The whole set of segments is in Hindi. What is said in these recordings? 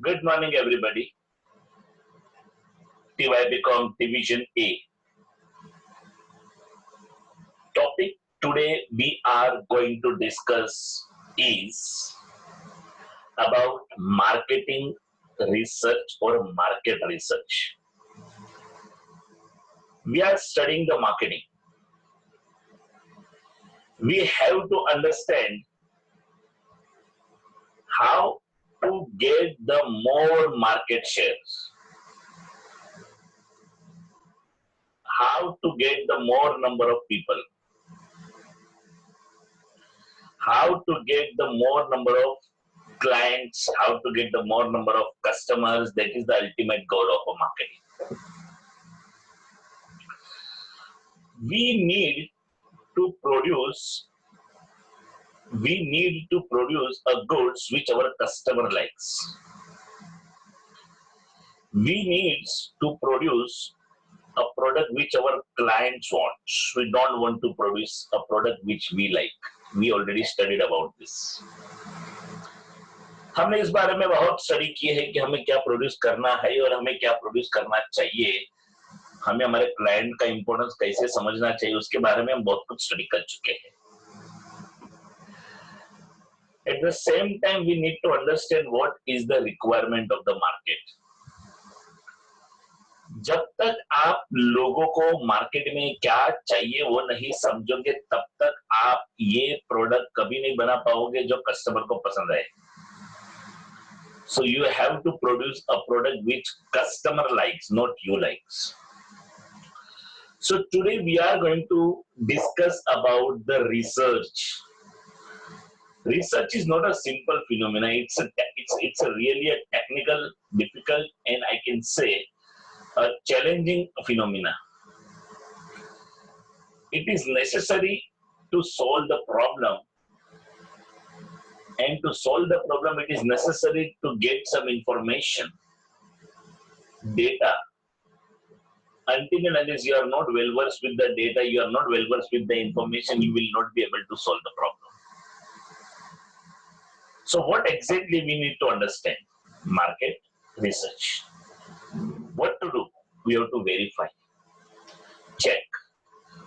Good morning, everybody. TY Division A. Topic today we are going to discuss is about marketing research or market research. We are studying the marketing. We have to understand how to get the more market shares, how to get the more number of people, how to get the more number of clients, how to get the more number of customers. That is the ultimate goal of a marketing. We need to produce a goods which our customer likes. We need to produce a product which our clients want. We don't want to produce a product which we like. We already studied about this. हमने इस बारे में बहुत स्टडी की है कि हमें क्या प्रोड्यूस करना है और हमें क्या प्रोड्यूस करना चाहिए, हमें हमारे क्लाइंट का इंपॉर्टेंस कैसे समझना चाहिए, उसके बारे में हम बहुत कुछ स्टडी कर चुके हैं. At the same time, we need to understand what is the requirement of the market. जब तक आप लोगों को मार्केट में क्या चाहिए वो नहीं समझोगे, तब तक आप ये प्रोडक्ट कभी नहीं बना पाओगे जो कस्टमर को पसंद आए. So you have to produce a product which customer likes, not you likes. So today we are going to discuss about the research. Research is not a simple phenomenon. It's a really a technical, difficult, and I can say a challenging phenomena. It is necessary to solve the problem. And to solve the problem, it is necessary to get some information, data. Until and unless you are not well versed with the data, you are not well versed with the information, you will not be able to solve the problem. So what exactly we need to understand? Market research. What to do? We have to verify, check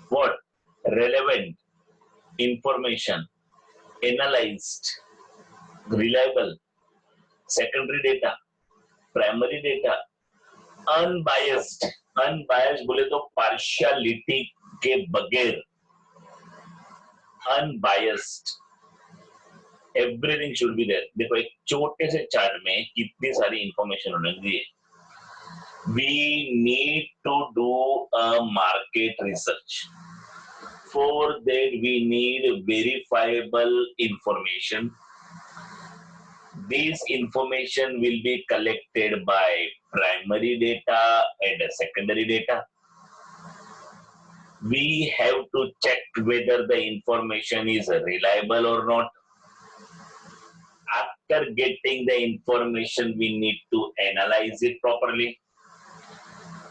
what relevant information, analyzed, reliable, secondary data, primary data, unbiased. Unbiased बोले तो partiality के बगैर, unbiased. Everything should be there. देखो एक छोटे से चार्ट में कितनी सारी इंफॉर्मेशन होने चाहिए. We need to do a market research. For that we need verifiable information. This information will be collected by primary data and secondary data. We have to check whether the information is reliable or not. After getting the information, we need to analyze it properly.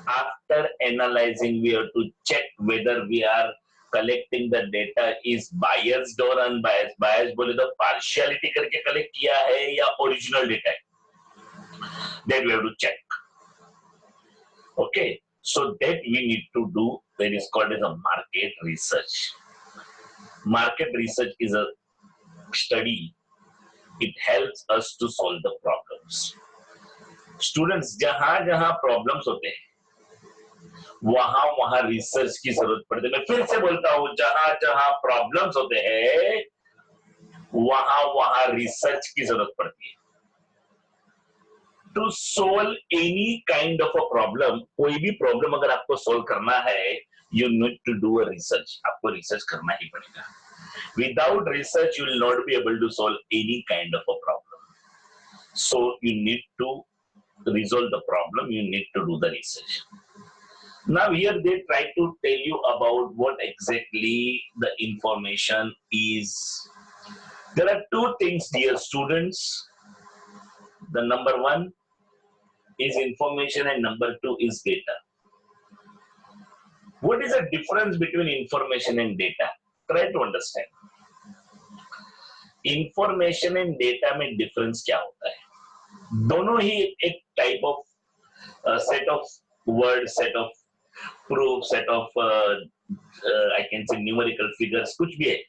After analyzing, we have to check whether we are collecting the data is biased or unbiased. Biased बोले तो partiality करके collect किया है या original data है. That we have to check. Okay, so that we need to do. That is called as a market research. Market research is a study. It helps us to solve the problems. Students, जहां जहां problems होते हैं वहां रिसर्च की जरूरत पड़ती है. मैं फिर से बोलता हूं, जहां जहां प्रॉब्लम्स होते हैं वहां रिसर्च की जरूरत पड़ती है. To solve any kind of a problem, कोई भी प्रॉब्लम अगर आपको सोल्व करना है, you need to do a research. आपको रिसर्च करना ही पड़ेगा. Without research you will not be able to solve any kind of a problem. So you need to resolve the problem, you need to do the research. Now here they try to tell you about what exactly the information is. There are two things, dear students. The number one is information and number two is data. What is the difference between information and data? Try to understand. Information and data में difference क्या होता है? दोनों ही एक type of set of word, set of proof, set of I can say numerical figures, कुछ भी है,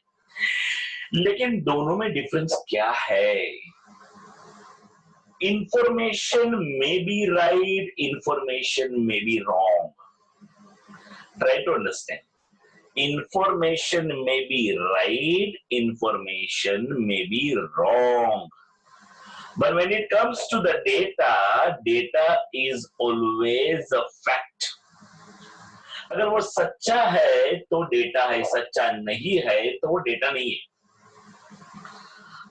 लेकिन दोनों में डिफरेंस क्या है? Information may be right, information may be wrong. Try to understand. Information may be right, information may be wrong. But when it comes to the data, data is always a fact. अगर वो सच्चा है तो डेटा है, सच्चा नहीं है तो वो डेटा नहीं है.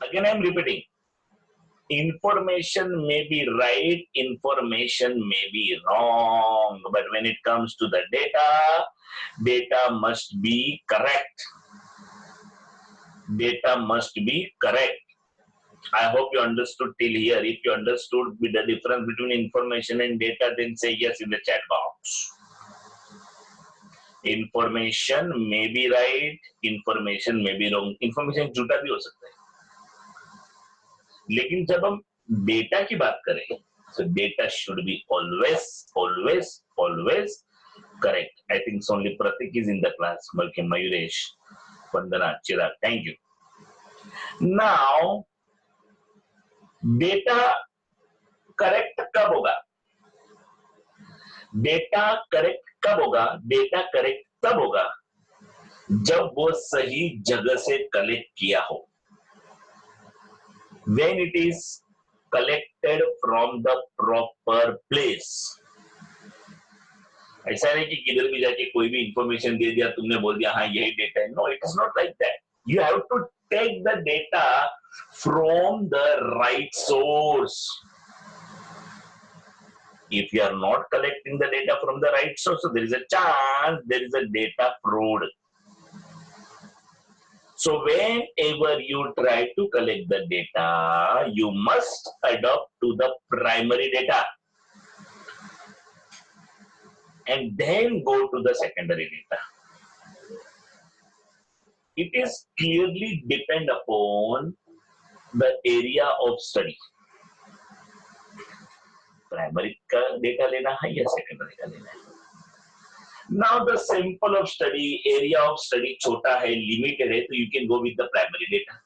Again I am repeating, information may be right, information may be wrong, but when it comes to the data, data must be correct. Data must be correct. I hope you understood till here. If you understood with the difference between information and data, then say yes in the chat box. Information may be right, information may be wrong. Information झूठा भी हो सकता है, लेकिन जब हम डेटा की बात करें, so data should be always, always, always correct. I think only Pratik is in the class. Malke Mayuresh, Vandana, Chirag, thank you. Now, data correct कब होगा? डेटा करेक्ट कब होगा? डेटा करेक्ट तब होगा जब वो सही जगह से कलेक्ट किया हो. When it is collected from the proper place. ऐसा नहीं कि किधर भी जाके कोई भी इंफॉर्मेशन दे दिया, तुमने बोल दिया हाँ यही डेटा है. No, it is not like that. You have to take the data from the right source. If you are not collecting the data from the right source, so there is a chance there is a data fraud. So whenever you try to collect the data, you must adopt to the primary data and then go to the secondary data. It is clearly depend upon the area of study. Primary का data लेना है या secondary का लेना है? Now the sample of study, area of study छोटा है, limited है, तो you can go with the primary data.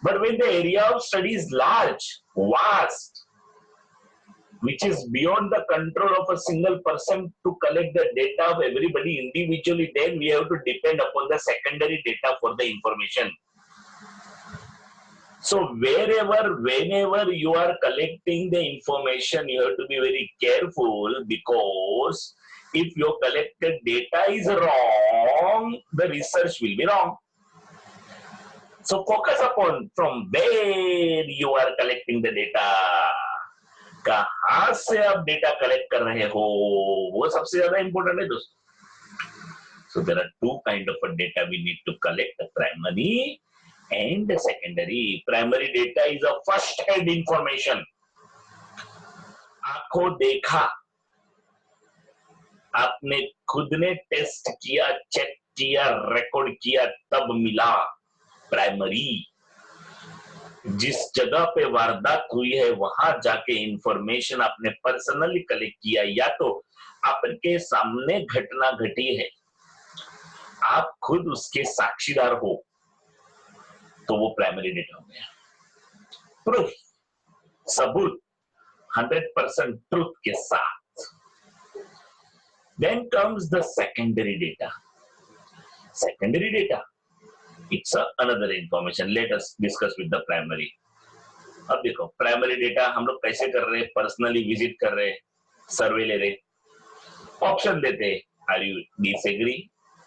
But when the area of study is large, vast, which is beyond the control of a single person to collect the data of everybody individually, then we have to depend upon the secondary data for the information. So whenever you are collecting the information, you have to be very careful, because if your collected data is wrong, the research will be wrong. So focus upon from where you are collecting the data. कहां से आप डेटा कलेक्ट कर रहे हो, वो सबसे ज्यादा इंपॉर्टेंट है दोस्तों. So there are two kind of a data we need to collect: the primary and the secondary. Primary data is a first hand information. आंखों देखा, आपने खुद ने टेस्ट किया, चेक किया, रिकॉर्ड किया, तब मिला प्राइमरी. जिस जगह पे वारदात हुई है वहां जाके इंफॉर्मेशन आपने पर्सनली कलेक्ट किया, या तो आपके सामने घटना घटी है, आप खुद उसके साक्षीदार हो, तो वो प्राइमरी डेटा हो गया. प्रूफ, सबूत, 100% ट्रूथ के साथ. Then comes the secondary data. Secondary data, it's another information. Let us discuss with the primary. अब देखो प्राइमरी डेटा हम लोग कैसे कर रहे हैं, पर्सनली विजिट कर रहे हैं, सर्वे ले रहे, ऑप्शन देते हैं, are you disagree,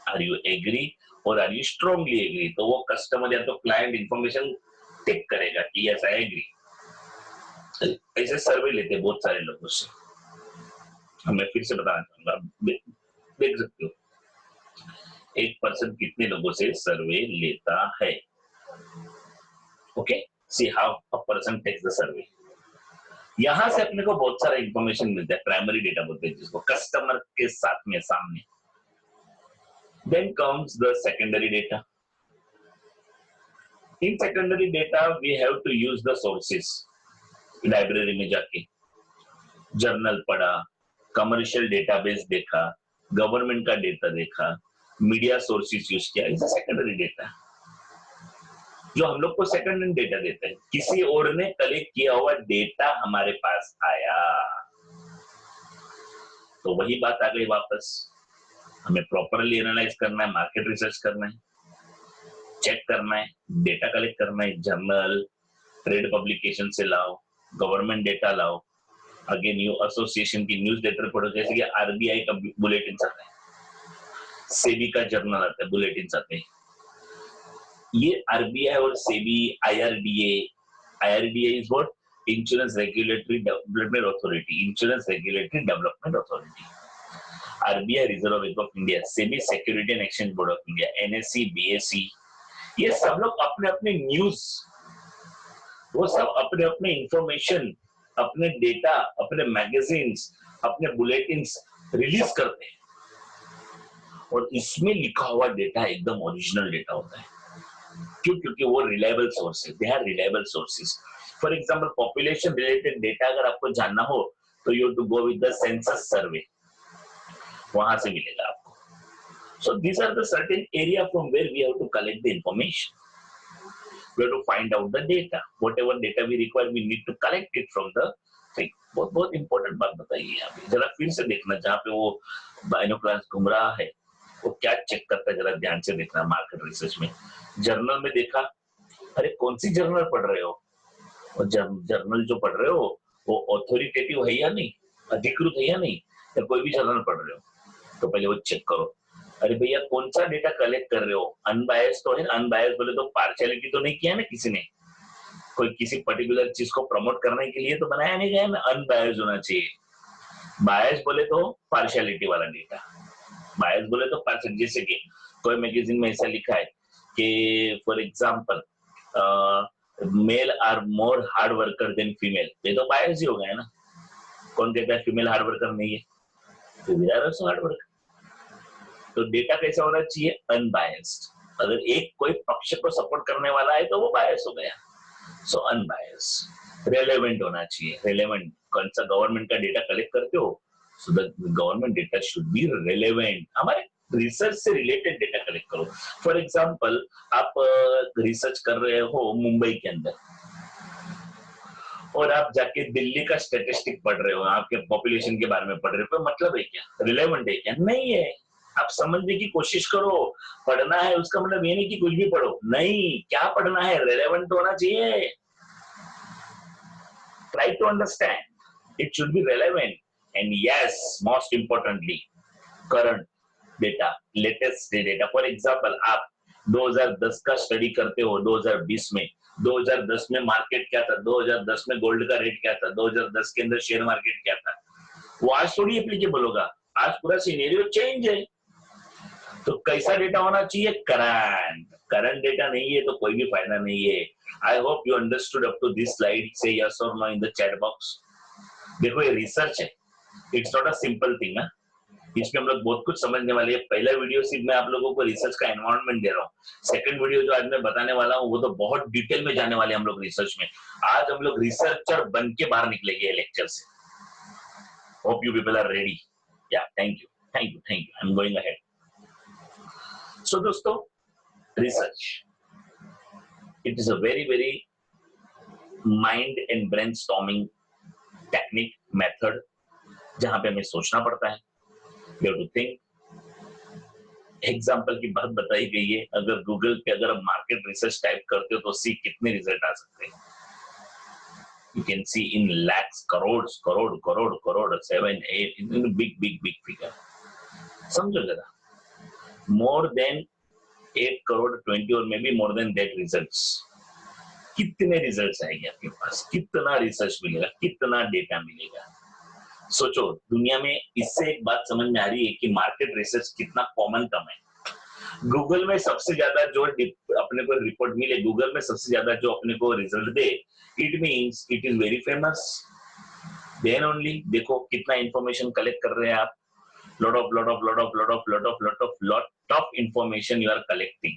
are you agree और आर यू स्ट्रांगली एग्री. तो वो कस्टमर या तो क्लाइंट इंफॉर्मेशन टिक करेगा कि यस आई एग्री. ऐसे सर्वे लेते हैं बहुत सारे लोगों से. मैं फिर से बताना चाहूंगा, देख सकते हो एक पर्सन कितने लोगों से सर्वे लेता है. Okay, see how a person takes the survey. यहां से अपने को बहुत सारा इंफॉर्मेशन मिलता है, प्राइमरी डेटा बोलते हैं जिसको, कस्टमर के साथ में सामने. Then comes the secondary data. In secondary data we have to use the sources. Library में जाके जर्नल पढ़ा, कमर्शियल डेटाबेस देखा, गवर्नमेंट का डेटा देखा, मीडिया सोर्सेस यूज किया, इज सेकेंडरी डेटा जो हम लोग को सेकंड हैंड डेटा देते हैं। किसी और ने कलेक्ट किया हुआ डेटा हमारे पास आया, तो वही बात आ गई वापस, हमें प्रॉपरली एनालाइज करना है, मार्केट रिसर्च करना है, चेक करना है, डेटा कलेक्ट करना है, जर्नल, ट्रेड पब्लिकेशन से लाओ, गवर्नमेंट डेटा लाओ, अगेन न्यू एसोसिएशन की न्यूज लेटर पढ़ो, जैसे कि आरबीआई का बुलेटिन आता है, सेबी का जर्नल आता है, बुलेटिन आते हैं। ये आरबीआई और SEBI, IRDA is what, insurance regulatory development authority, insurance regulatory development authority, RBI reserve bank of India, SEBI security and exchange board of India, NSC, BSE, ये सब लोग अपने अपने न्यूज, वो सब अपने अपने इंफॉर्मेशन, अपने डेटा, अपने मैगजीन्स, अपने बुलेटिन्स रिलीज करते हैं, और इसमें लिखा हुआ डेटा एकदम ओरिजिनल डेटा होता है। क्यों? क्योंकि वो रिलायबल सोर्स है, they are reliable sources. For example population related data अगर आपको जानना हो तो you to go with the census survey, वहां से मिलेगा आपको। So these are the certain area from where we have to collect the information, we have to find out the data, whatever data we require we need to collect it from the thing। बहुत बहुत इंपॉर्टेंट बात बताइए यहाँ पे, जरा फिर से देखना, जहाँ पे वो बाइनोकुलर्स घूम रहा है वो क्या चेक करता है, जरा ध्यान से देखना। मार्केट रिसर्च में जर्नल में देखा, अरे कौन सी जर्नल पढ़ रहे हो, और जर्नल जो पढ़ रहे हो वो ऑथोरिटेटिव है या नहीं, अधिकृत है या नहीं, या कोई भी जर्नल पढ़ रहे हो, तो पहले वो चेक करो। अरे भैया कौन सा डेटा कलेक्ट कर रहे हो, अनबायस तो है ना, अनबायस बोले तो पार्शियलिटी तो नहीं किया ना किसी ने, कोई किसी पर्टिकुलर चीज को प्रमोट करने के लिए तो बनाया नहीं गया ना, अनबायस होना चाहिए। बायस बोले तो पार्शियलिटी वाला डेटा, बायस बोले तो पार्शियल, जैसे कि कोई मैगजीन में ऐसा लिखा है कि for example male are more hard worker than female, ये तो बायस ही हो गया ना। कौन कहता है फीमेल हार्ड वर्कर नहीं है, female are also hard worker. तो डेटा कैसा होना चाहिए, अनबायस्ड। अगर एक कोई पक्ष को सपोर्ट करने वाला है तो वो बायस हो गया, सो अनबायस्ड। रेलेवेंट होना चाहिए, रेलेवेंट, कौन सा गवर्नमेंट का डेटा कलेक्ट करते हो, so the government data should be relevant, हमारे रिसर्च से रिलेटेड डेटा कलेक्ट करो। फॉर एग्जांपल आप रिसर्च कर रहे हो मुंबई के अंदर, और आप जाके दिल्ली का स्टेटिस्टिक पढ़ रहे हो, आपके पॉपुलेशन के बारे में पढ़ रहे हो, तो मतलब है क्या, रिलेवेंट है क्या, नहीं है। आप समझने की कोशिश करो, पढ़ना है उसका मतलब ये नहीं कि कुछ भी पढ़ो, नहीं, क्या पढ़ना है, रेलेवेंट होना चाहिए। Try to understand, it should be relevant, and yes most importantly current data, latest data. For example आप 2010 का स्टडी करते हो, 2020 में 2010 में मार्केट क्या था, 2010 में गोल्ड का रेट क्या था, 2010 के अंदर शेयर मार्केट क्या था, वो आज थोड़ी एप्लीकेबल होगा, आज पूरा सिनेरियो चेंज है। तो कैसा डेटा होना चाहिए, करंट। करंट डेटा नहीं है तो कोई भी फायदा नहीं है। I hope you understood up to this slide, say yes और no in the chat box. देखो ये रिसर्च है, it's not a simple thing ना, इसमें हम लोग बहुत कुछ समझने वाले हैं। पहला वीडियो सिर्फ मैं आप लोगों को रिसर्च का एनवायरनमेंट दे रहा हूँ, सेकंड वीडियो जो आज मैं बताने वाला हूँ वो तो बहुत डिटेल में जाने वाले हम लोग रिसर्च में। आज हम लोग रिसर्चर बन के बाहर निकलेंगे लेक्चर से। Hope you people are ready. Yeah thank you, thank you, thank you, I am going ahead. So दोस्तों, research it is a very very mind and brainstorming technique, method, जहां पे हमें सोचना पड़ता है, you have to think। Example की बात बताई गई है, अगर गूगल पे अगर आप मार्केट रिसर्च टाइप करते हो तो सी कितने रिजल्ट आ सकते हैं, you can see in lakhs, crores, crore, 7, 8, in big figure। समझो जरा, more than 8 crore 20 और may be more than that results, कितने रिजल्ट्स आएंगे आपके पास, कितना रिसर्च मिलेगा, कितना डेटा मिलेगा। सोचो, दुनिया में इससे एक बात समझ में आ रही है कि मार्केट रिसर्च कितना कॉमन कम है। गूगल में सबसे ज्यादा जो अपने को रिपोर्ट मिले, गूगल में सबसे ज्यादा जो अपने को रिजल्ट दे, it means it is very famous. Then only देखो कितना इंफॉर्मेशन कलेक्ट कर रहे हैं आप, lot of information you are collecting,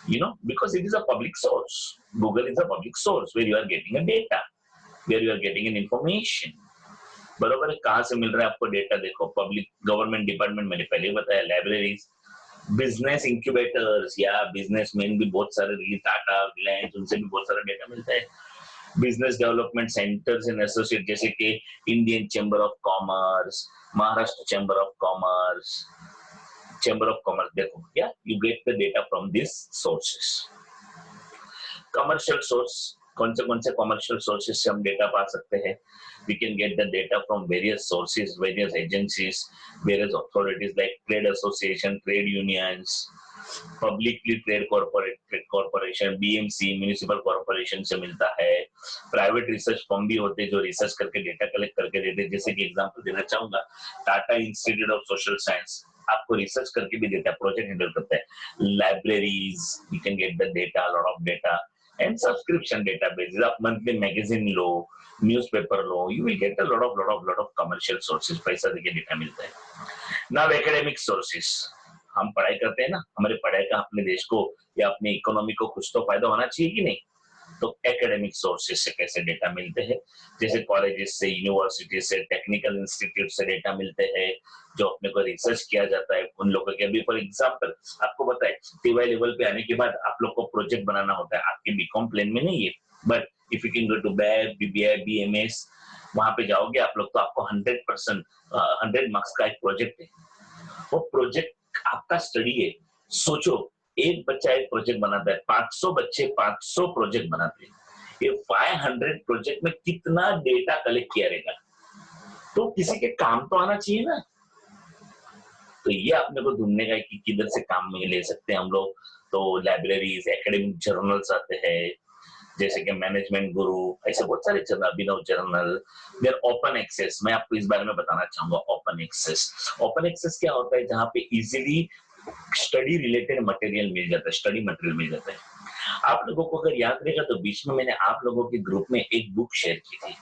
you know, because it is a public source। Google is a public source where you are getting a data। where you are getting an information. बरोबर है, कहाँ से मिल रहा है आपको डेटा? देखो, पब्लिक गवर्नमेंट डिपार्टमेंट, मैंने पहले ही बताया, लाइब्रेरीज, बिजनेस इंक्यूबेटर्स या बिजनेसमैन भी बहुत सारे, टाटा, रिलायंस, उनसे भी बहुत सारा डेटा मिलता है। Business development centres and associate, जैसे कि Indian chamber of commerce, Maharashtra chamber of commerce, देखो क्या, you get the data from this sources. Commercial source, कौन से कमर्शियल सोर्सेस से हम डेटा पा सकते हैं? We can get the data from various sources, various agencies, various authorities like trade association, trade unions, publicly trade corporation, BMC, municipal corporation से मिलता है। प्राइवेट रिसर्च फर्म भी होते हैं जो रिसर्च करके डेटा कलेक्ट करके देते हैं। जैसे कि एग्जांपल देना चाहूंगा, Tata institute of social science आपको रिसर्च करके भी डेटा प्रोजेक्ट हैंडल करता है। Libraries, you can get the data, lot of data, and subscription databases, आप monthly magazine low, newspaper low, you will get a lot of commercial sources, पैसा देके डेटा मिलता है। Now academic sources, हम पढ़ाई करते हैं ना, हमारे पढ़ाई का अपने देश को या अपने इकोनॉमी को कुछ तो फायदा होना चाहिए कि नहीं? तो एकेडमिक सोर्सेज से कैसे डेटा मिलते हैं? जैसे कॉलेजेस से, यूनिवर्सिटी से, टेक्निकल इंस्टीट्यूट से डेटा मिलते हैं, जो अपने को रिसर्च किया जाता है उन लोगों के। अभी फॉर एग्जांपल आपको बताए, टीवाई लेवल पे आने के बाद आप लोग को प्रोजेक्ट बनाना होता है, आपके बीकॉम प्लान में नहीं है, but if you can go to bab, BBI, BMS, वहां पे जाओगे आप लोग तो आपको 100% 100 मार्क्स का एक प्रोजेक्ट है। वो प्रोजेक्ट आपका स्टडी है। सोचो, एक बच्चा एक प्रोजेक्ट बनाता है, 500 बच्चे 500 प्रोजेक्ट बनाते हैं, ये 500 प्रोजेक्ट में कितना डेटा कलेक्ट किया रहेगा? तो किसी के काम तो आना चाहिए ना। तो ये आपने को ढूंढने का कि किधर से काम में ले सकते हैं हम लोग। तो लाइब्रेरीज, एकेडमिक जर्नल्स आते हैं, जैसे कि मैनेजमेंट गुरु, ऐसे बहुत सारे जर्नल, अभिनव जर्नल, देन ओपन एक्सेस। मैं आपको इस बारे में बताना चाहूंगा, ओपन एक्सेस। ओपन एक्सेस क्या होता है? जहां पे इजीली स्टडी रिलेटेड मटेरियल मिल जाता है, स्टडी मटेरियल मिल जाता है। आप लोगों को अगर याद रहेगा तो बीच में मैंने आप लोगों के ग्रुप में एक बुक शेयर की थी,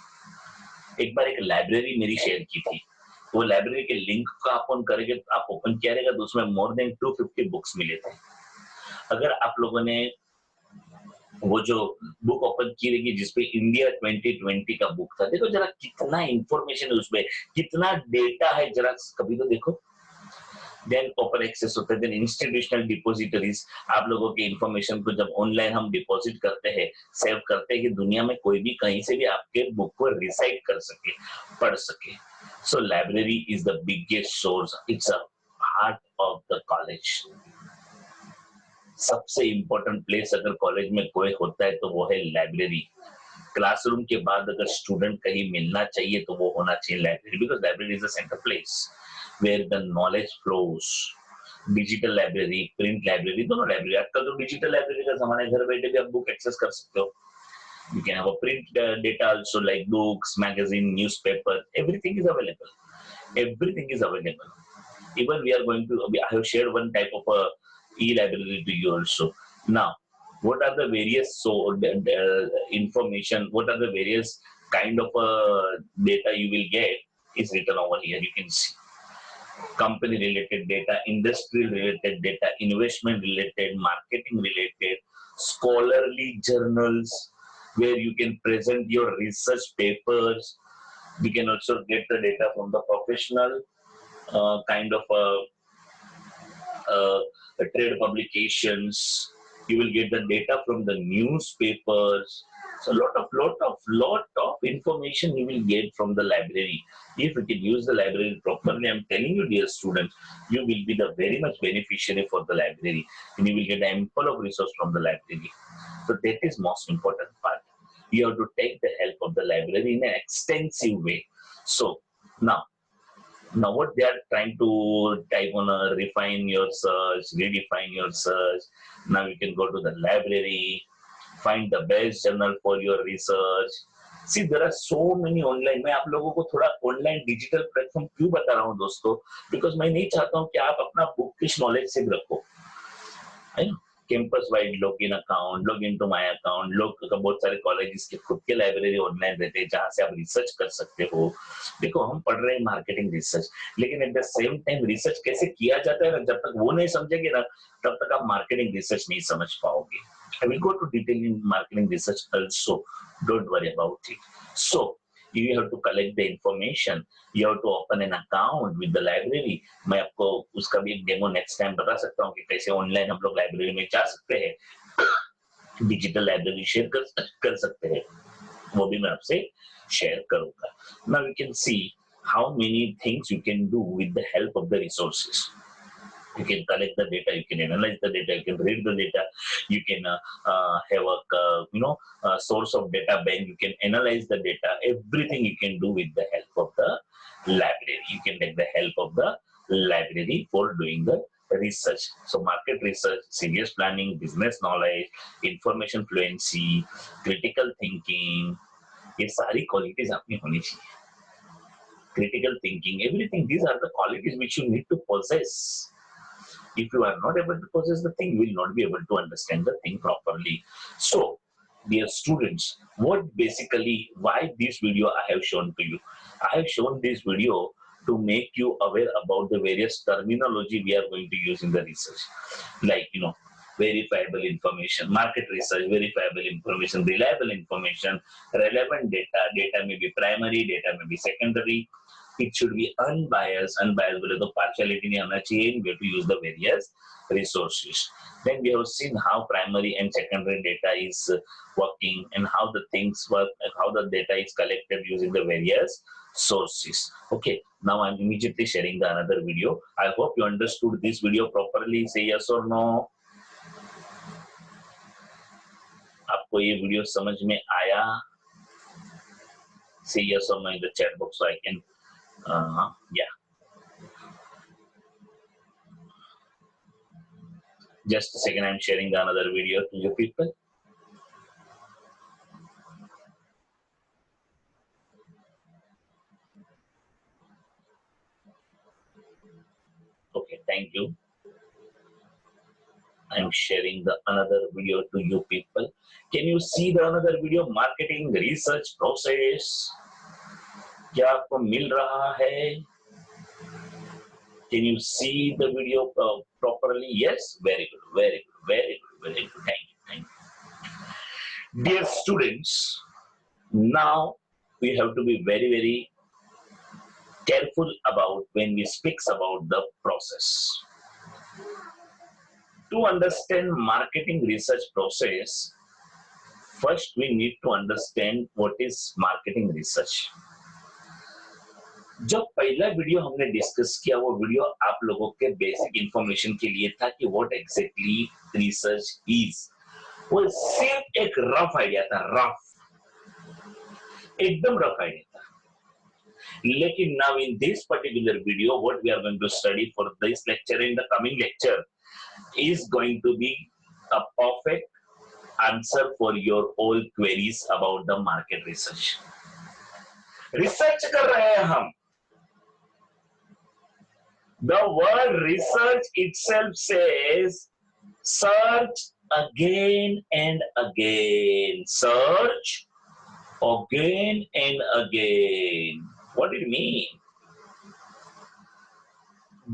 एक बार एक लाइब्रेरी मेरी शेयर की थी। वो लाइब्रेरी के लिंक को आप ओपन करेंगे, आप ओपन किया रहेगा तो उसमें मोर देन 250 बुक्स मिले थे। अगर आप लोगों ने वो जो बुक ओपन की रहेगी जिसपे इंडिया 2020 का बुक था, देखो जरा कितना इंफॉर्मेशन है उसमें, कितना डेटा है, जरा कभी तो देखो। देन ओपन एक्सेस होता है, देन इंस्टीट्यूशनल डिपॉजिटरीज, आप लोगों के इंफॉर्मेशन को जब ऑनलाइन हम डिपॉजिट करते हैं, सेव करते हैं कि दुनिया में कोई भी कहीं से भी आपके बुक को रिसाइट कर सके, पढ़ सके। So library is the biggest source, it's a heart of the college. सबसे इंपॉर्टेंट प्लेस अगर कॉलेज में कोई होता है तो वो है लाइब्रेरी। क्लासरूम के बाद अगर स्टूडेंट कहीं मिलना चाहिए तो वो होना चाहिए library, because library is a centre place where the knowledge flows। Digital library, print library, दोनों लाइब्रेरी। आजकल तो डिजिटल लाइब्रेरी का जमाना है, घर बैठे भी आप बुक एक्सेस कर सकते हो। You can have a print data also, like books, magazine, newspaper, everything is available. Everything is available. Even we are going to, I have shared one type of a e-library to you also. Now, what are the various information, what are the various kind of data you will get is written over here. You can see company related data, industrial related data, investment related, marketing related, scholarly journals where you can present your research papers. You can also get the data from the professional kind of trade publications. You will get the data from the newspapers. So lot of information you will get from the library. If you can use the library properly, I'm telling you, dear students, you will be the very much beneficiary for the library, and you will get ample of resource from the library. So that is most important part. You have to take the help of the library in an extensive way. So now what they are trying to type on refine your search, redefine your search. Now you can go to the library, find the best journal for your research. See, there are so many online. मैं आप लोगों को थोड़ा ऑनलाइन डिजिटल प्लेटफॉर्म क्यों बता रहा हूँ दोस्तों? बिकॉज मैं नहीं चाहता हूँ कि आप अपना बुकिश नॉलेज से रखो, है ना। Campus wide login account, login to my account, लोग बहुत सारे कॉलेजेस के खुद के लाइब्रेरी ऑनलाइन रहते हैं जहां से आप रिसर्च कर सकते हो। देखो, हम पढ़ रहे हैं मार्केटिंग रिसर्च, लेकिन at the same time research कैसे किया जाता है ना, जब तक वो नहीं समझेंगे ना तब तक आप मार्केटिंग रिसर्च नहीं समझ पाओगे। I will go to detail in marketing research also. Don't worry about it. So you have to collect the information. You have to open an account with the library. मैं आपको उसका भी एक डेमो नेक्स्ट टाइम बता सकता हूँ कि कैसे ऑनलाइन हम लोग लाइब्रेरी में जा सकते हैं, डिजिटल लाइब्रेरी शेयर कर सकते हैं, वो भी मैं आपसे शेयर करूंगा. Now you can see how many things you can do with the help of the resources. You can collect the data, you can analyze the data, you can read the data, you can have a source of data bank, you can analyze the data, everything you can do with the help of the library. You can take the help of the library for doing the research. So market research, serious planning, business knowledge, information fluency, critical thinking, ये सारी qualities आप में होनी चाहिए. Critical thinking, everything, these are the qualities which you need to possess. If you are not able to possess the thing, you will not be able to understand the thing properly. So, dear students, what basically, why this video I have shown to you? I have shown this video to make you aware about the various terminology we are going to use in the research. Like, verifiable information, market research, verifiable information, reliable information, relevant data, data may be primary, data may be secondary. It should be unbiased. Unbiased बोले तो partiality नहीं होना चाहिए. We have to use the various resources. Then we have seen how primary and secondary data is working and how the things work and how the data is collected using the various sources. Okay, now I'm immediately sharing the another video. I hope you understood this video properly. Say yes or no. आपको ये वीडियो समझ में आया? Say yes or no in the chat box so I can yeah. Just a second, I'm sharing the another video to you people. Okay, thank you. I'm sharing the another video to you people. Can you see the another video? Marketing research process. क्या आपको मिल रहा है? Can you see the video properly? Yes, very good, very good, very good, very good. Thank you, thank you. Dear students, now we have to be very, very careful about when we speak about the process. To understand marketing research process, first we need to understand what is marketing research. जब पहला वीडियो हमने डिस्कस किया वो वीडियो आप लोगों के बेसिक इंफॉर्मेशन के लिए था कि व्हाट एग्जैक्टली रिसर्च इज. वो सिर्फ एक रफ आइडिया था, एकदम रफ आइडिया था. लेकिन now in this particular video what we are going to study for this lecture in the coming lecture is going to be a perfect answer for your all queries about the market research. Research कर रहे हैं हम. The word research itself says search again and again. Search again and again. What did it mean?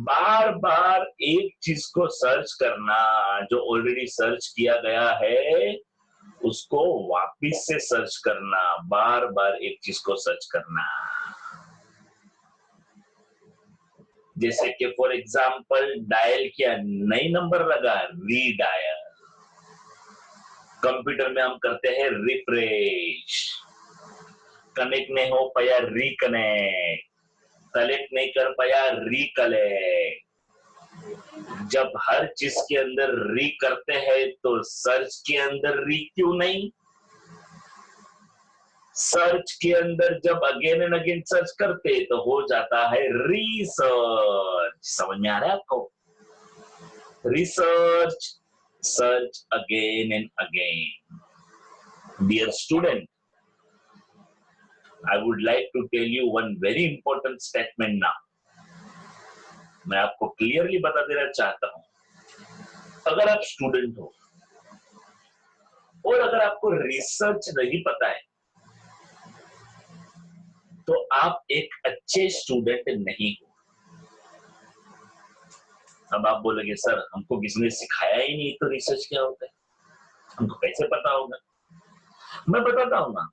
बार बार एक चीज को सर्च करना, जो ऑलरेडी सर्च किया गया है उसको वापिस से सर्च करना, बार बार एक चीज को सर्च करना. जैसे कि फॉर एग्जाम्पल डायल किया, नई नंबर लगा, रीडायल. कंप्यूटर में हम करते हैं रिफ्रेश. कनेक्ट नहीं हो पाया, रिकनेक्ट. कलेक्ट नहीं कर पाया, रिकलेक्ट. जब हर चीज के अंदर री करते हैं तो सर्च के अंदर री क्यों नहीं? सर्च के अंदर जब अगेन एंड अगेन सर्च करते तो हो जाता है रिसर्च. समझ में आ रहा है आपको? Research, search again and again. Dear student, I would like to tell you one very important statement now. मैं आपको क्लियरली बता देना चाहता हूं. अगर आप स्टूडेंट हो और अगर आपको रिसर्च नहीं पता है तो आप एक अच्छे स्टूडेंट नहीं हो. अब आप बोलोगे सर हमको किसी ने सिखाया ही नहीं तो रिसर्च क्या होता है? हमको कैसे पता होगा? मैं बताता हूँ ना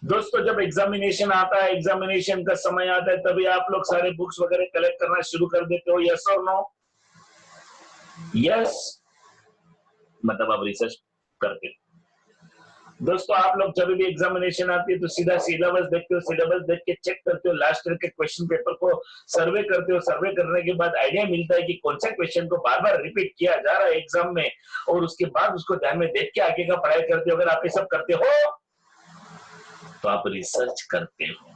दोस्तों, जब एग्जामिनेशन आता है, एग्जामिनेशन का समय आता है, तभी आप लोग सारे बुक्स वगैरह कलेक्ट करना शुरू कर देते हो। यस और नो? यस, मतलब आप रिसर्च करते हो। दोस्तों, आप लोग जब भी एग्जामिनेशन आती है तो सीधा सिलेबस देखते हो, सिलेबस देख के चेक करते हो, लास्ट ईयर के क्वेश्चन पेपर को सर्वे करते हो। सर्वे करने के बाद आइडिया मिलता है कि कौन से क्वेश्चन को बार बार रिपीट किया जा रहा है एग्जाम में, और उसके बाद उसको ध्यान में देख के आगे का पढ़ाई करते हो। अगर आप ये सब करते हो तो आप रिसर्च करते हो।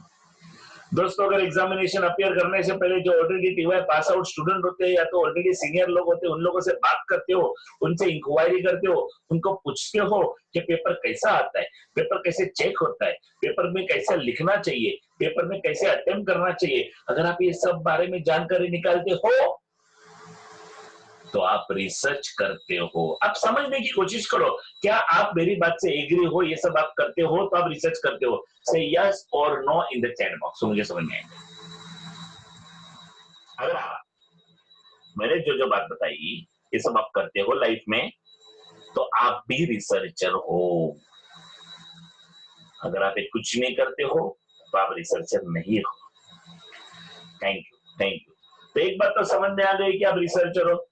दोस्तों, अगर एग्जामिनेशन अपियर करने से पहले जो already TY pass out student होते हैं या तो ऑलरेडी सीनियर लोग होते हैं, उन लोगों से बात करते हो, उनसे इंक्वायरी करते हो, उनको पूछते हो कि पेपर कैसा आता है, पेपर कैसे चेक होता है, पेपर में कैसे लिखना चाहिए, पेपर में कैसे अटेम्प्ट करना चाहिए, अगर आप ये सब बारे में जानकारी निकालते हो तो आप रिसर्च करते हो। आप समझने की कोशिश करो, क्या आप मेरी बात से एग्री हो? ये सब आप करते हो तो आप रिसर्च करते हो। से यस और no in the chat box, मुझे समझ में आएगा। अगर आप मैंने जो जो बात बताई ये सब आप करते हो लाइफ में, तो आप भी रिसर्चर हो। अगर आप ये कुछ नहीं करते हो तो आप रिसर्चर नहीं हो। Thank you, thank you. तो एक बात तो समझ में आ गई कि आप रिसर्चर हो।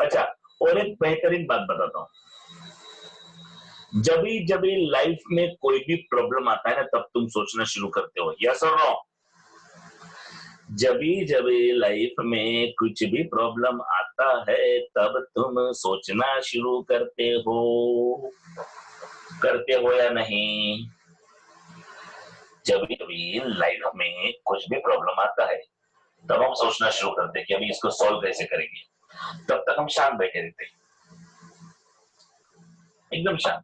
अच्छा, और एक बेहतरीन बात बताता हूं, जब भी लाइफ में कोई भी प्रॉब्लम आता है ना, तब तुम सोचना शुरू करते हो। यस और नो? जब भी लाइफ में कुछ भी प्रॉब्लम आता है, तब तुम सोचना शुरू करते हो या नहीं? जब भी लाइफ में कुछ भी प्रॉब्लम आता है, तब हम सोचना शुरू करते हैं कि अभी इसको सॉल्व कैसे करेंगे। तब तक हम शांत बैठे रहते हैं, एकदम शांत,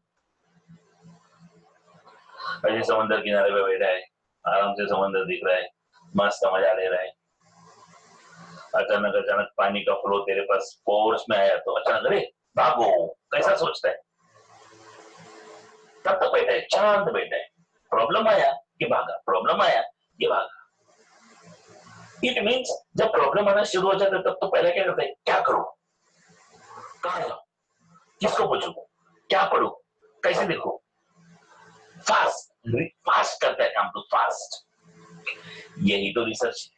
ऐसे समंदर किनारे पे बैठा है, आराम से समंदर दिख रहा है, मस्त मजा ले रहा है। अचानक अचानक पानी का फ्लो तेरे पास फोर्स में आया तो अचानक अरे भागो, कैसा सोचता है? तब तक बैठा है, शांत बैठा है। प्रॉब्लम आया कि भागा, प्रॉब्लम आया कि भागा। इट मीन्स जब प्रॉब्लम आना शुरू हो जाता है, तब तो पहले क्या करते हैं? क्या करूं, कहां जाऊं, किसको पूछूं, क्या पढ़ूं, कैसे देखूं? फास्ट फास्ट करता है काम, तो फास्ट। यही तो रिसर्च है।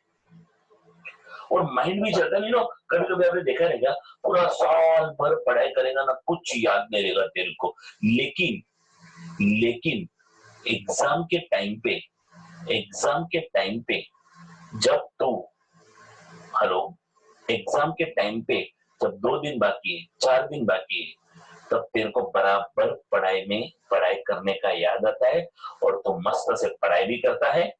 और माइंड भी चलता नहीं ना। कभी कभी आपने देखा रहेगा, पूरा साल भर पढ़ाई करेगा ना, कुछ याद नहीं रहेगा तेरे को, लेकिन लेकिन एग्जाम के टाइम पे जब तू हेलो एग्जाम के टाइम पे जब 2 दिन बाकी है, 4 दिन बाकी है, तब तेरे को बराबर पढ़ाई करने का याद आता है, और तू मस्त से पढ़ाई भी करता है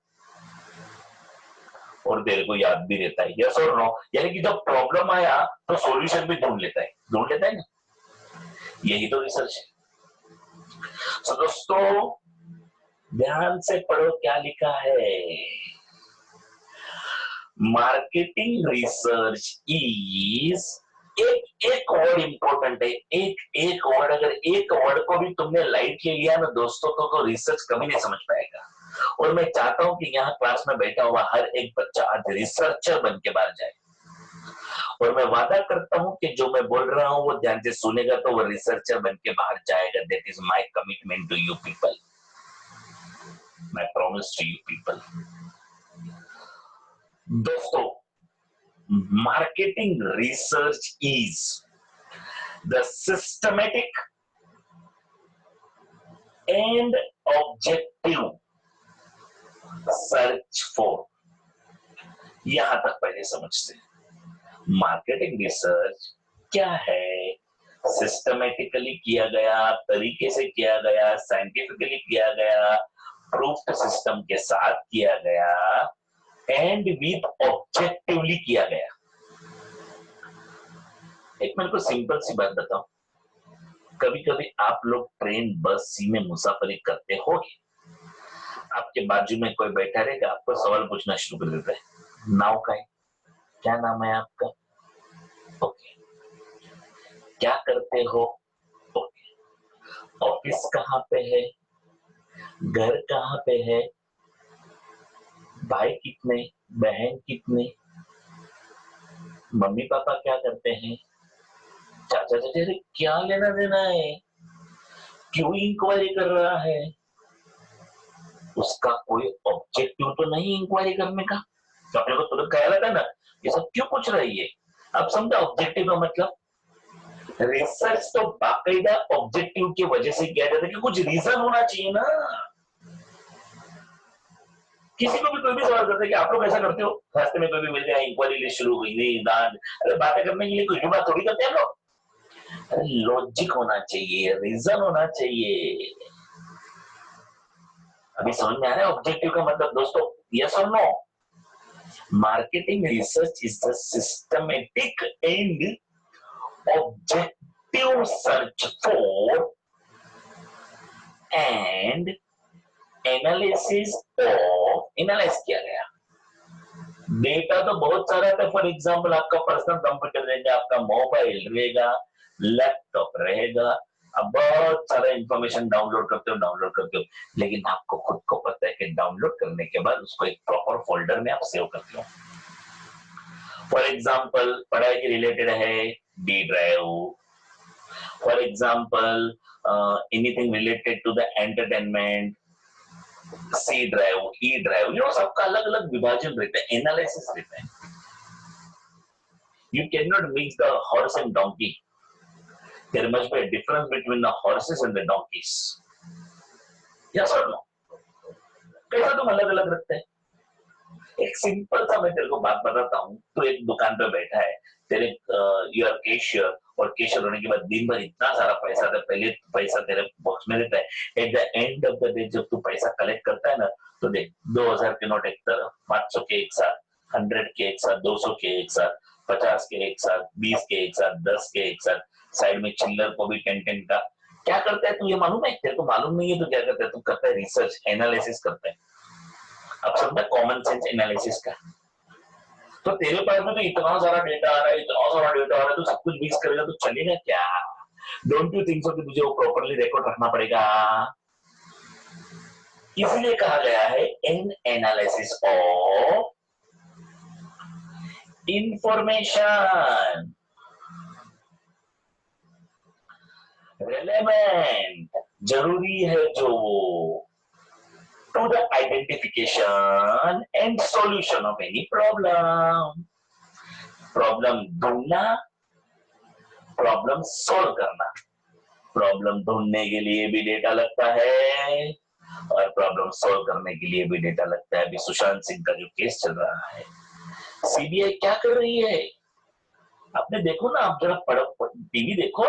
और तेरे को याद भी रहता है। यस और नो? यानी कि जब प्रॉब्लम आया तो सॉल्यूशन भी ढूंढ लेता है ना। यही तो रिसर्च है। तो दोस्तों, ध्यान से पढ़ो क्या लिखा है। मार्केटिंग रिसर्च इज एक वर्ड इंपॉर्टेंट है। एक वर्ड, अगर एक वर्ड को भी तुमने लाइटली लिया ना दोस्तों, तो रिसर्च कभी नहीं समझ पाएगा। और मैं चाहता हूं कि यहाँ क्लास में बैठा हुआ हर एक बच्चा आज रिसर्चर बन के बाहर जाए। और मैं वादा करता हूं कि जो मैं बोल रहा हूं वो ध्यान से सुनेगा तो वो रिसर्चर बन के बाहर जाएगा। That is my commitment to you people, my promise to you people. दोस्तों, marketing research is the systematic and objective search for, यहां तक पहले समझते हैं मार्केटिंग रिसर्च क्या है। सिस्टमेटिकली किया गया, तरीके से किया गया, साइंटिफिकली किया गया, प्रूफ्ड सिस्टम के साथ किया गया, एंड विद ऑब्जेक्टिवली किया गया। एक मेरे को सिंपल सी बात बताओ, कभी कभी आप लोग ट्रेन बस सी में मुसाफरी करते होगे, आपके बाजू में कोई बैठा रहेगा, आपको सवाल पूछना शुरू कर देता है, नाव का है, क्या नाम है आपका, ओके, क्या करते हो, ओके, ऑफिस कहाँ पे है, घर कहाँ पे है, भाई कितने, बहन कितने, मम्मी पापा क्या करते हैं, चाचा चाची क्या लेना देना है, क्यों इंक्वायरी कर रहा है? उसका कोई ऑब्जेक्टिव तो नहीं इंक्वायरी करने का। तो अपने को तुरंत ख्याल आता है ना, ये सब क्यों पूछ रही है? अब समझा ऑब्जेक्टिव का मतलब? रिसर्च तो बाकायदा ऑब्जेक्टिव की वजह से किया जाता है कि कुछ रीजन होना चाहिए ना। किसी को भी कोई भी सवाल करता है कि आप लोग ऐसा करते हो, रास्ते में कोई भी मिल जाए, इंक्वायरी लिस्ट शुरू हुई, नहीं दान, अरे बातें करने के लिए कुछ भी बात थोड़ी करते हैं हम लोग। अरे लॉजिक होना चाहिए, रीजन होना चाहिए। अभी समझ में आ रहा है ऑब्जेक्टिव का मतलब दोस्तों? यस और no? Marketing research is the systematic and objective search for and analysis of, analyse किया गया डेटा। तो बहुत सारा था। फॉर एग्जांपल आपका पर्सनल कंप्यूटर रहेगा, आपका मोबाइल रहेगा, लैपटॉप रहेगा, अब बहुत सारा इंफॉर्मेशन डाउनलोड करते हो, लेकिन आपको खुद को पता है कि डाउनलोड करने के बाद उसको एक प्रॉपर फोल्डर में आप सेव करते हो। फॉर एग्जांपल पढ़ाई के रिलेटेड है D drive, for example anything related to the entertainment C drive, E drive, ये सबका अलग अलग विभाजन रहता है, एनालिसिस रहता है। You cannot mix the horse and donkey. There must be a difference between the horses and the donkeys. Yes or no? कैसा तुम अलग अलग रखते हैं? एक सिंपल सा मैं तेरे को बात बताता हूँ। तो एक दुकान पे बैठा है, तेरे यूर कैशियर, और कैशियर होने के बाद दिन भर इतना सारा पैसा था, पहले पैसा तेरे बॉक्स में रहता है, at the end of the day जब तू पैसा कलेक्ट करता है ना, तो देख 2000 के नोट एक तरफ, 500 के एक साथ, 100 के एक साथ, 200 के एक साथ, 50 के एक साथ, 20 के एक साथ, 10 के एक साथ, साइड में चिल्लर को भी 10 का। क्या करता है तू, ये मालूम है? तेरे को मालूम नहीं है तो क्या करता है तू? करता है रिसर्च, एनालिसिस करता है। अब समझा कॉमन सेंस एनालिसिस का। तो तेरे पास में तो इतना सारा डेटा आ रहा है, इतना सारा डेटा आ रहा है, तो सब कुछ मिक्स करेगा तो चलेगा क्या? डोंट यू थिंक सो कि तुझे वो प्रॉपर्ली रिकॉर्ड रखना पड़ेगा? इसलिए कहा गया है इन एनालिसिस ऑफ इंफॉर्मेशन रेलेवेंट, जरूरी है जो, to the identification and solution of any problem. Problem ढूंढना, प्रॉब्लम सॉल्व करना। प्रॉब्लम ढूंढने के लिए भी डेटा लगता है और प्रॉब्लम सॉल्व करने के लिए भी डेटा लगता है। अभी सुशांत सिंह का जो केस चल रहा है, सीबीआई क्या कर रही है? आपने देखो ना, आप जरा टीवी देखो,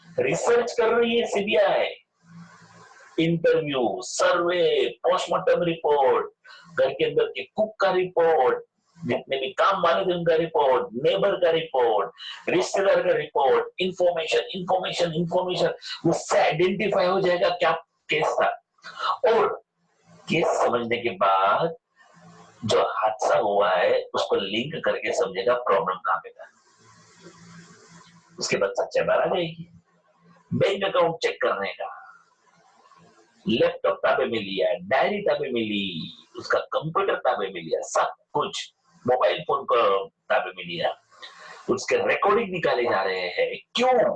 रिसर्च कर रही है सीबीआई। इंटरव्यू, सर्वे, पोस्टमार्टम रिपोर्ट, घर के अंदर के कुक का रिपोर्ट, जितने भी काम वाले थे उनका रिपोर्ट, नेबर का रिपोर्ट, रिश्तेदार का रिपोर्ट, इंफॉर्मेशन इंफॉर्मेशन इंफॉर्मेशन, उससे आइडेंटिफाई हो जाएगा क्या केस था। और केस समझने के बाद जो हादसा हुआ है उसको लिंक करके समझेगा प्रॉब्लम कहां पे था। उसके बाद सच्चाई बाहर आ जाएगी। बैंक अकाउंट चेक करने का, लैपटॉप ताबे में लिया, डायरी ताबे में ली, उसका कंप्यूटर ताबे में लिया, सब कुछ मोबाइल फोन को ताबे में लिया, उसके रिकॉर्डिंग निकाले जा रहे हैं। क्यों?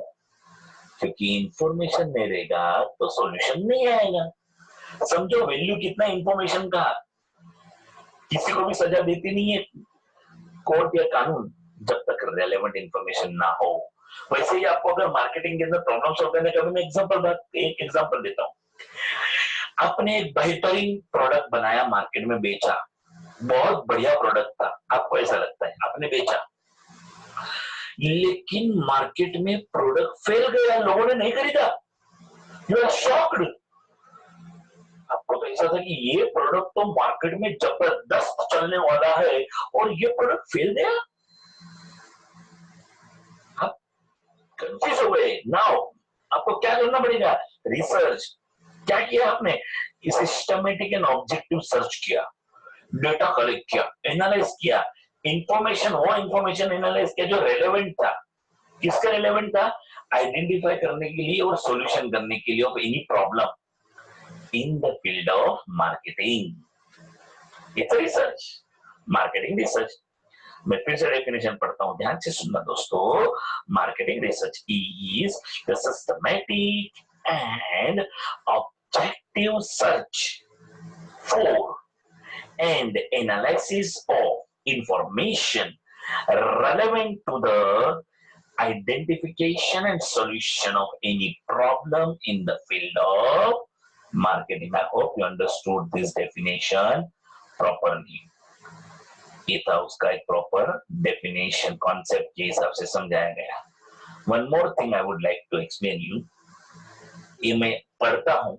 क्योंकि इंफॉर्मेशन नहीं रहेगा तो सॉल्यूशन नहीं आएगा। समझो वैल्यू कितना इंफॉर्मेशन का। किसी को भी सजा देती नहीं है कोर्ट या कानून जब तक रेलेवेंट इंफॉर्मेशन ना हो। वैसे ही आपको अगर मार्केटिंग के अंदर प्रॉब्लम सॉल्व करने का, मैं एक एग्जांपल देता हूँ। आपने एक बेहतरीन प्रोडक्ट बनाया, मार्केट में बेचा, बहुत बढ़िया प्रोडक्ट था, आपको ऐसा लगता है, आपने बेचा, लेकिन मार्केट में प्रोडक्ट फेल गया, लोगों ने नहीं खरीदा। You are shocked. आपको तो ऐसा था कि ये प्रोडक्ट तो मार्केट में जबरदस्त चलने वाला है और ये प्रोडक्ट फेल गया। आप कंफ्यूज हो गए। नाउ आपको क्या करना पड़ेगा? रिसर्च। क्या किया आपने? सिस्टमेटिक एंड ऑब्जेक्टिव सर्च किया, डेटा कलेक्ट किया, एनालाइज किया, इंफॉर्मेशन एनालाइज किया जो रेलेवेंट था। किसका रेलेवेंट था? आइडेंटिफाई करने के लिए और सॉल्यूशन करने के लिए of any problem in the field of marketing. It's research, marketing research. मैं फिर से डेफिनेशन पढ़ता हूं, ध्यान से सुनना दोस्तों। Marketing research is the systematic and objective search. 4. And analysis of information relevant to the identification and solution of any problem in the field of marketing. I hope you understood this definition properly. ये था उसका एक प्रॉपर डेफिनेशन कॉन्सेप्ट के हिसाब से समझाया गया. One more thing I would like to explain you. ये मैं पढ़ता हूं,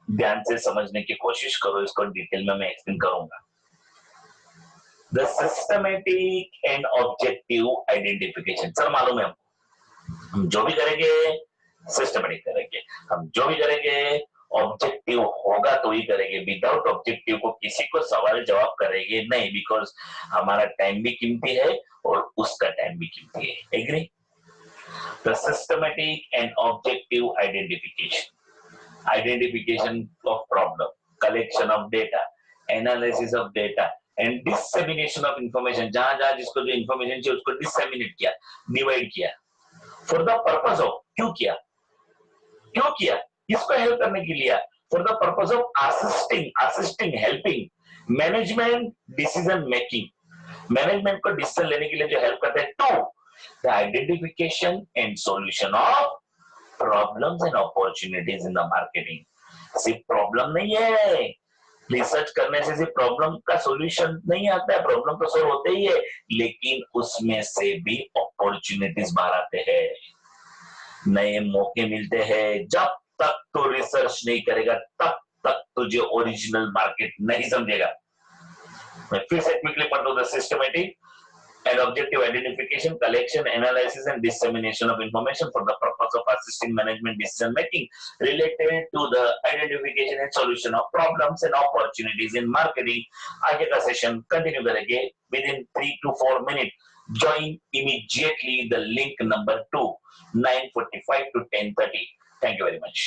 ध्यान से समझने की कोशिश करो, इसको डिटेल में मैं एक्सप्लेन करूंगा. The systematic and objective identification. Sir मालूम है हम जो भी करेंगे सिस्टमेटिक करेंगे, हम जो भी करेंगे ऑब्जेक्टिव होगा तो ही करेंगे. विदाउट ऑब्जेक्टिव को किसी को सवाल जवाब करेंगे नहीं, बिकॉज हमारा टाइम भी कीमती है और उसका टाइम भी कीमती है. Agree? The systematic and objective identification of problem, collection of data, analysis of data and dissemination of information. जहां जहां जिसको जो इंफॉर्मेशन चाहिए उसको डिसेमिनेट किया, डिवाइड किया. फॉर द पर्पस ऑफ, क्यों किया, इसको हेल्प करने के लिए, for the purpose of assisting helping management decision making. Management को डिसीजन लेने के लिए जो हेल्प करता है. To, the identification and solution of problems and opportunities in the marketing. सिर्फ प्रॉब्लम नहीं है, रिसर्च करने से सिर्फ प्रॉब्लम का सॉल्यूशन नहीं आता है, प्रॉब्लम तो सॉल्व होते ही है, लेकिन उसमें से भी अपॉर्चुनिटीज बाहर आते हैं, नए मौके मिलते हैं. जब तक तो रिसर्च नहीं करेगा तब तक तुझे ओरिजिनल मार्केट नहीं समझेगा. मैं फिर से क्विकली पढ़ दूं. The systematic and objective identification, collection, analysis and dissemination of information for the purpose of assisting management decision making related to the identification and solution of problems and opportunities in marketing. आगे का सेशन कंटिन्यू करेंगे within 3 to 4 minutes. Join immediately the link number 2, 9:45 to 10:30. Thank you very much.